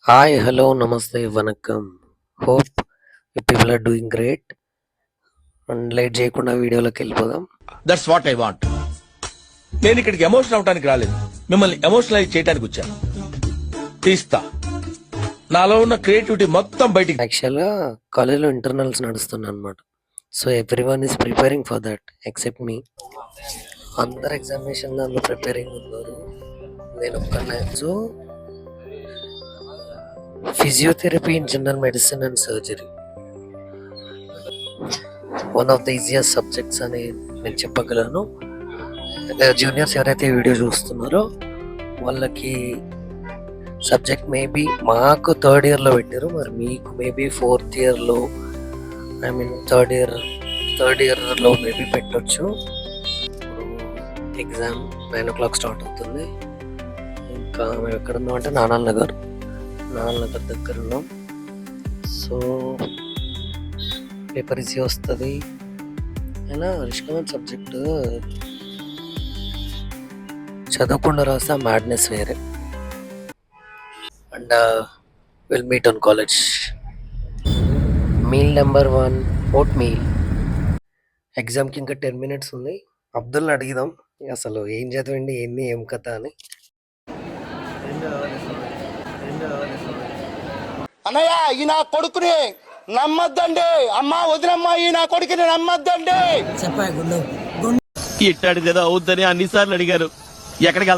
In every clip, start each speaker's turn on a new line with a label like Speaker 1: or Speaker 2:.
Speaker 1: Hi, hello, నమస్తే, వణక్కం. Hope you people are doing great. And late చేయకుండా వీడియోలోకి వెళ్ళిపోదాం.
Speaker 2: That's what I want. నేను ఇక్కడికి ఎమోషన్ అవడానికి రాలేదు, మిమ్మల్ని ఎమోషనలైజ్ చేయడానికి వచ్చాను. తీస్తా నాలో ఉన్న క్రియేటివిటీ మొత్తం బయటికి.
Speaker 1: యాక్చువల్గా కాలేజ్లో ఇంటర్నల్స్ నడుస్తున్నాయి అనమాట. So every one is preparing for that except me. అందరు ఎగ్జామినేషన్ దాంట్లో ప్రిపేరింగ్ ఉన్నారు, నేను ఒక్కనే. So physiotherapy in general medicine and surgery one of the easiest subjects అని నేను చెప్పగలను. జూనియర్స్ ఎవరైతే వీడియో చూస్తున్నారో వాళ్ళకి సబ్జెక్ట్ మేబీ మాకు థర్డ్ ఇయర్లో పెట్టారు, మరి మీకు మేబీ ఫోర్త్ ఇయర్లో, ఐ మీన్ థర్డ్ ఇయర్లో మేబీ పెట్టచ్చు. ఎగ్జామ్ 9 o'clock స్టార్ట్ అవుతుంది. ఇంకా మేము ఎక్కడ ఉన్నాం అంటే నానాల్ నగర్ దగ్గర ఉన్నాం. సో పేపర్ ఈజీ వస్తుంది. అయినా రిష్కమైన సబ్జెక్టు చదవకుండా రాస్తే మ్యాడ్నెస్ వేరే. And will meet on college. Meal number 1 vote meal. ఎగ్జామ్కి ఇంకా 10 minutes ఉంది. అబ్దుల్ని అడిగిదాం అసలు ఏం చదవండి, ఏంది, ఏం కథ అని.
Speaker 3: అన్నయ్య ఈ నా కొడుకుని నమ్మద్దండి, అమ్మా వదినమ్మా ఈ నా కొడుకుని నమ్మద్దండి.
Speaker 2: ఇట్టాడు కదా అవుద్దని అన్నిసార్లు అడిగారు, ఎక్కడికి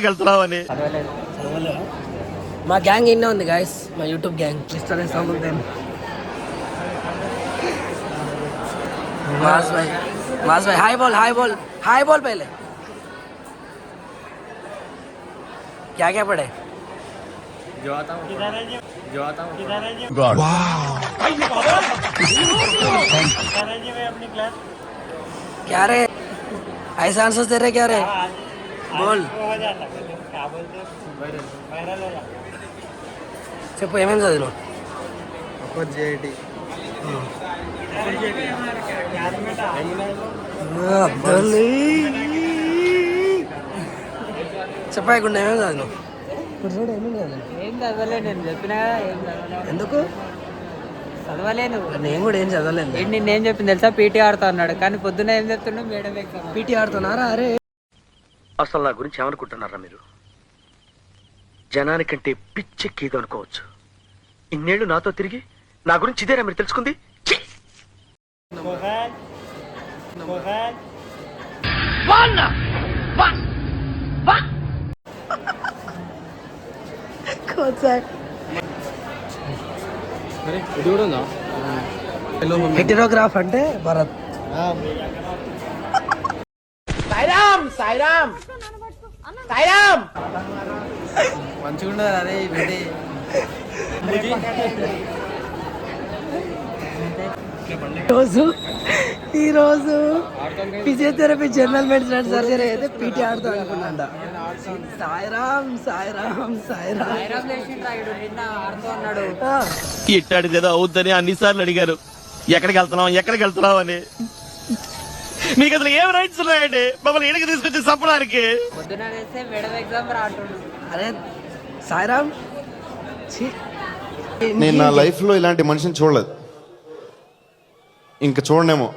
Speaker 2: వెళ్తున్నావు అని.
Speaker 1: మా గ్యాంగ్ ఇన్నే ఉంది గాయస్, మా యూట్యూబ్ గ్యాంగ్. मास भाई हाय बोल पहले. क्या क्या पढ़े? जो आता हूँ क्या रे ऐसा आंसर दे रहे क्या रे? बोल చెప్పు ఏమేమి చదివినావు? చెప్పకుండా ఏమేమి చదివినావు?
Speaker 4: ఏం చదవలే, నేను చెప్పినా
Speaker 1: ఎందుకు
Speaker 4: చదవలేను.
Speaker 1: నేను కూడా ఏం చదవలేదు.
Speaker 4: నిన్నేం చెప్పింది తెలుసా? పీటీ ఆడుతా అన్నాడు, కానీ పొద్దున్న ఏం చెప్తున్నావు? మేడం
Speaker 1: పీటీ ఆడుతున్నారా? అరే
Speaker 5: అసలు నా గురించి ఏమనుకుంటున్నారా మీరు? జనానికంటే పిచ్చెక్కేదో అనుకోవచ్చు. ఇన్నేళ్లు నాతో తిరిగి నా గురించి ఇదేనా మీరు తెలుసుకుంది?
Speaker 1: హెటెరోగ్రాఫ్ అంటే భరత్.
Speaker 4: మంచిగా అరే
Speaker 1: ఈరోజు physiotherapy general medicine and surgery అయితే పీటీ ఆడుతాం అనుకున్నాండ. సాయిరామ్
Speaker 2: ఇట్టాడు కదా అవుద్దని అన్నిసార్లు అడిగారు, ఎక్కడికి వెళ్తున్నావు అని. మీకు అసలు ఏం రైట్స్ ఉన్నాయండి మమ్మల్ని ఎక్కడికి తీసుకొచ్చి చంపడానికి?
Speaker 4: పొద్దున మేడం ఎగ్జామ్ రాటుడు.
Speaker 1: అరే సాయిరామ్,
Speaker 6: నేను నా లైఫ్లో ఇలాంటి మనిషిని చూడలేదు, ఇంకా చూడనేమో.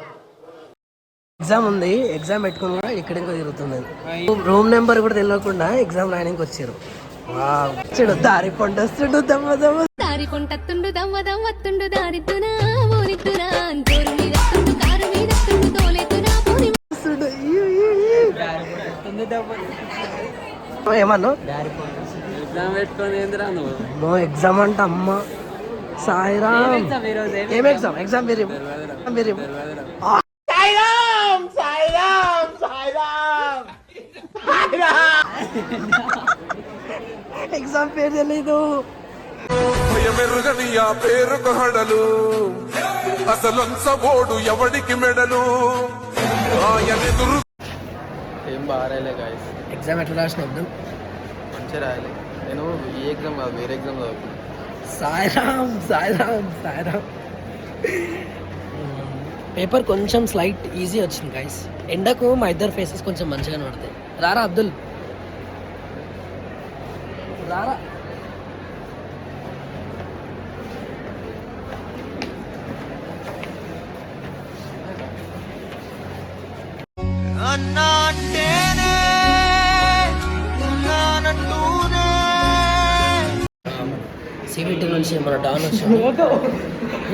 Speaker 1: ఎగ్జామ్ ఉంది, ఎగ్జామ్ పెట్టుకుని కూడా ఇక్కడ ఇంకో తిరుగుతుంది. రూమ్ నెంబర్ కూడా తెలియకుండా ఎగ్జామ్ రాయడానికి వచ్చారు. చూడు దారి పొండొస్తుండు
Speaker 7: దారి పొంటత్తుండు దమ్మదమ్మత్తుండు దారిద్దునా ఊరిద్దునా జోరు మీదత్తుండు కారు మీదత్తుండు తోలెత్తునా పూరి
Speaker 1: ఏమన్నా
Speaker 4: ఎగ్జామ్ పెట్టుకొని ఏందిరా నువ్వు?
Speaker 1: నో ఎగ్జామ్ అంట అమ్మ. సాయిరామ్ ఏం ఎగ్జామ్? ఎగ్జామ్ వేరే ఎగ్జామ్ పేరు తెలీదు.
Speaker 8: పేరుకు హడలు అసలు ఎవడికి మెడలు.
Speaker 4: ఏం బాగా రాయలే గాయస్.
Speaker 1: ఎగ్జామ్ ఎట్లా రాసిన?
Speaker 4: మంచిగా రాయలే. నేను ఈ ఎగ్జామ్ కాదు వేరే ఎగ్జామ్ చదువుకున్నాను.
Speaker 1: సాయిరామ్ పేపర్ కొంచెం స్లైట్ ఈజీ వచ్చింది గైస్. ఎండకు మా ఇద్దరు ఫేసెస్ కొంచెం మంచిగానే పడతాయి. రారా అబ్దుల్, రారా.
Speaker 5: అన్నా అంటేనే ఉన్నానంటూనే.
Speaker 1: సిబిటి నుంచి మన డాన్ వచ్చాడు.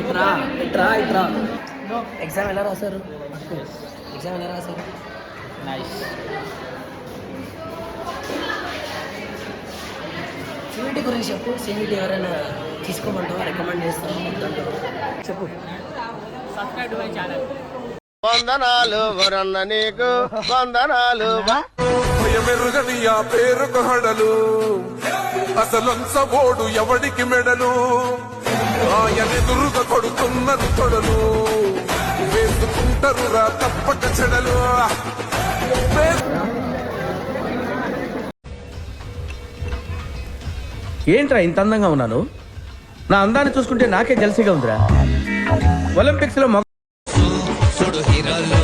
Speaker 1: ఇట్రా ఇట్రా ఇట్రా. ఎగ్జామ్ ఎలా రాశారు? ఎగ్జామ్ ఎలా రాశారు? సిబిటి గురించి చెప్పు. సిబిటి ఎవరైనా తీసుకోమంటావా? రికమెండ్ చేస్తాను చెప్పు.
Speaker 3: వందనాలు వరన్న నీకు వందనాలు.
Speaker 8: భయమెరుగని ఆ పేరుకు హడలు అసలొంచబోడు ఎవడికి మెడలు ఆయనెదురుగా కొడుతున్నది తొడలు వేసుకుంటారు రా తప్పక చెడలు.
Speaker 2: ఏంట్రా ఇంత అందంగా ఉన్నాను? నా అందాన్ని చూసుకుంటే నాకే జలసిగా ఉందిరా. ఒలింపిక్స్ లో
Speaker 5: చూడు హీరోలు